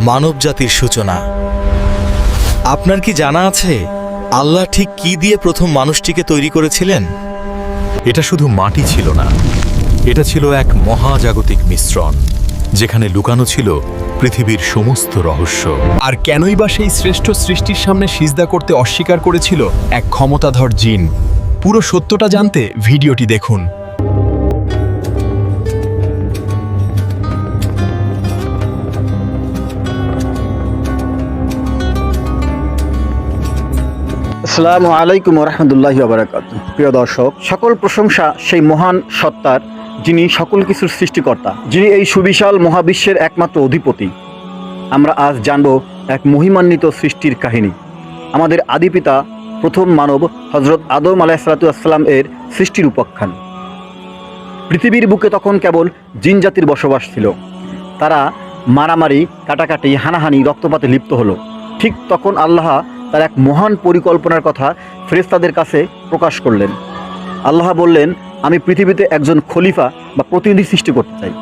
মানবজাতির সূচনা। আপনার কি জানা আছে আল্লাহ ঠিক কি দিয়ে প্রথম মানুষটিকে তৈরি করেছিলেন? এটা শুধু মাটি ছিল না, এটা ছিল এক মহাজাগতিক মিশ্রণ, যেখানে লুকানো ছিল পৃথিবীর সমস্ত রহস্য। আর কেনই বা সেই শ্রেষ্ঠ সৃষ্টির সামনে সিজদা করতে অস্বীকার করেছিল এক ক্ষমতাধর জিন? পুরো সত্যটা জানতে ভিডিওটি দেখুন। আসসালামু আলাইকুম রহমতুল্লাহি ওয়া বারাকাতুহু। প্রিয় দর্শক, সকল প্রশংসা সেই মহান সত্তার, যিনি সকল কিছুর সৃষ্টিকর্তা, যিনি এই সুবিশাল মহাবিশ্বের একমাত্র অধিপতি। আমরা আজ জানব এক মহিমান্বিত সৃষ্টির কাহিনী। আমাদের আদিপিতা প্রথম মানব হজরত আদম আলাইহিসসালাম এর সৃষ্টির উপাখ্যান। পৃথিবীর বুকে তখন কেবল জিন জাতির বসবাস ছিল। তারা মারামারি, কাটাকাটি, হানাহানি, রক্তপাতে লিপ্ত হলো। ঠিক তখন আল্লাহ তার এক মহান পরিকল্পনার কথা ফেরেশতাদের কাছে প্রকাশ করলেন। আল্লাহ বললেন, আমি পৃথিবীতে একজন খলিফা বা প্রতিনিধি সৃষ্টি করতে চাই।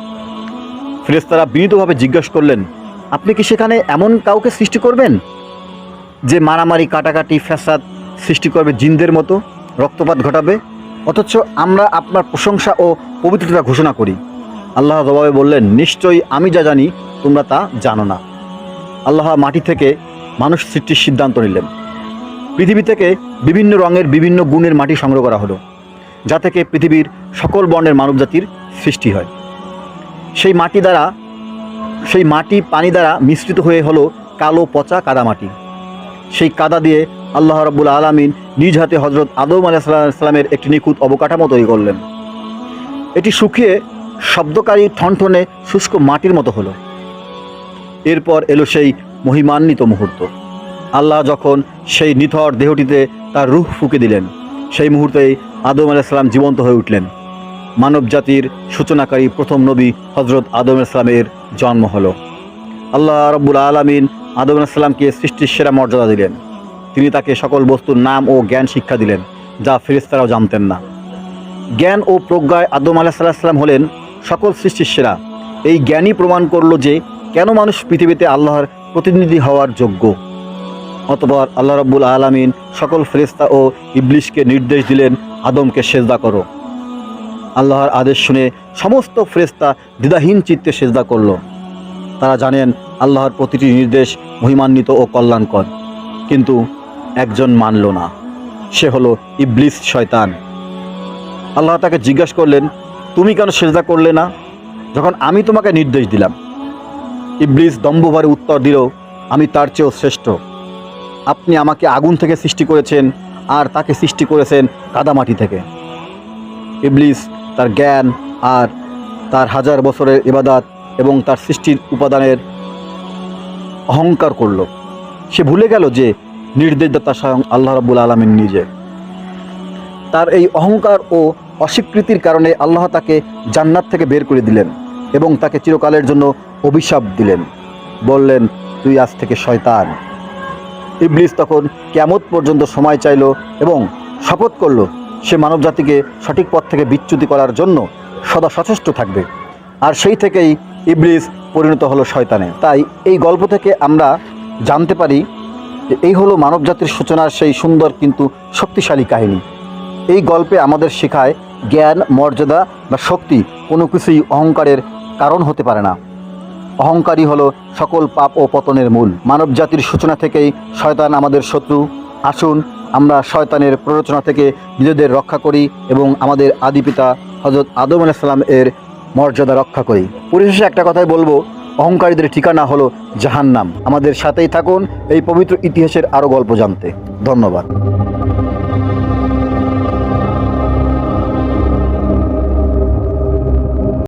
ফেরেশতারা বিনীতভাবে জিজ্ঞাসা করলেন, আপনি কি সেখানে এমন কাউকে সৃষ্টি করবেন যে মারামারি, কাটাকাটি, ফ্যাসাদ সৃষ্টি করবে, জিনদের মতো রক্তপাত ঘটাবে, অথচ আমরা আপনার প্রশংসা ও পবিত্রতা ঘোষণা করি? আল্লাহ জবাবে বললেন, নিশ্চয়ই আমি যা জানি তোমরা তা জানো না। আল্লাহ মাটি থেকে মানুষ সৃষ্টির সিদ্ধান্ত নিলেন। পৃথিবী থেকে বিভিন্ন রঙের, বিভিন্ন গুণের মাটি সংগ্রহ করা হলো, যা থেকে পৃথিবীর সকল বর্ণের মানবজাতির সৃষ্টি হয়। সেই মাটি পানি দ্বারা মিশ্রিত হয়ে হলো কালো পচা কাদামাটি। সেই কাদা দিয়ে আল্লাহ রাব্বুল আলামিন নিজ হাতে হজরত আদম আলাইহিসসালামের একটি নিখুঁত অবকাঠামো তৈরি করলেন। এটি শুকিয়ে শব্দকারী ঠনঠনে শুষ্ক মাটির মতো হলো। এরপর এলো সেই মহিমান্বিত মুহূর্ত। আল্লাহ যখন সেই নিথর দেহটিতে তার রূহ ফুঁকে দিলেন, সেই মুহূর্তেই আদম আলাইহিসসালাম জীবন্ত হয়ে উঠলেন। মানব জাতির সূচনাকারী প্রথম নবী হজরত আদম আলাইহিসসালামের জন্ম হলো। আল্লাহ রাব্বুল আলামিন আদম আলাইহিসসালামকে সৃষ্টির সেরা মর্যাদা দিলেন। তিনি তাকে সকল বস্তুর নাম ও জ্ঞান শিক্ষা দিলেন, যা ফেরেশতারাও জানতেন না। জ্ঞান ও প্রজ্ঞায় আদম আলাইহিসসালাম হলেন সকল সৃষ্টির সেরা। এই জ্ঞানই প্রমাণ করল যে কেন মানুষ পৃথিবীতে আল্লাহর প্রতিনিধি হওয়ার যোগ্য। অতঃপর আল্লাহ রাব্বুল আলামিন সকল ফেরেশতা ও ইবলিসকে নির্দেশ দিলেন, আদমকে সেজদা করো। আল্লাহর আদেশ শুনে সমস্ত ফেরেশতা দ্বিধাহীন চিত্তে সেজদা করল। তারা জানেন আল্লাহর প্রতিটি নির্দেশ মহিমান্বিত ও কল্যাণকর, কিন্তু একজন মানল না। সে হলো ইবলিস, শয়তান। আল্লাহ তাকে জিজ্ঞাসা করলেন, তুমি কেন সেজদা করলে না যখন আমি তোমাকে নির্দেশ দিলাম? ইবলিস দম্ভভরে উত্তর দিল, আমি তার চেয়েও শ্রেষ্ঠ। আপনি আমাকে আগুন থেকে সৃষ্টি করেছেন, আর তাকে সৃষ্টি করেছেন কাদামাটি থেকে। ইবলিস তার জ্ঞান আর তার হাজার বছরের ইবাদত এবং তার সৃষ্টির উপাদানের অহংকার করল। সে ভুলে গেল যে নির্দেশদাতা স্বয়ং আল্লাহ রাব্বুল আলামিন নিজে। তার এই অহংকার ও অস্বীকৃতির কারণে আল্লাহ তাকে জান্নাত থেকে বের করে দিলেন এবং তাকে চিরকালের জন্য অভিশাপ দিলেন। বললেন, তুই আজ থেকে শয়তান। ইবলিস তখন কিয়ামত পর্যন্ত সময় চাইল এবং শপথ করল সে মানবজাতিকে সঠিক পথ থেকে বিচ্যুতি করার জন্য সদা সচেষ্ট থাকবে। আর সেই থেকেই ইবলিস পরিণত হলো শয়তানে। তাই এই গল্প থেকে আমরা জানতে পারি যে এই হলো মানবজাতির সূচনার সেই সুন্দর কিন্তু শক্তিশালী কাহিনী। এই গল্পে আমাদের শেখায় জ্ঞান, মর্যাদা বা শক্তি কোনো কিছুই অহংকারের কারণ হতে পারে না। অহংকারই হলো সকল পাপ ও পতনের মূল। মানব জাতির সূচনা থেকেই শয়তান আমাদের শত্রু। আসুন আমরা শয়তানের প্ররোচনা থেকে নিজেদের রক্ষা করি এবং আমাদের আদিপিতা হজরত আদম আলাইহিসসালাম এর মর্যাদা রক্ষা করি। পরিশেষে একটা কথাই বলবো, অহংকারীদের ঠিকানা হলো জাহান্নাম। আমাদের সাথেই থাকুন এই পবিত্র ইতিহাসের আরও গল্প জানতে। ধন্যবাদ।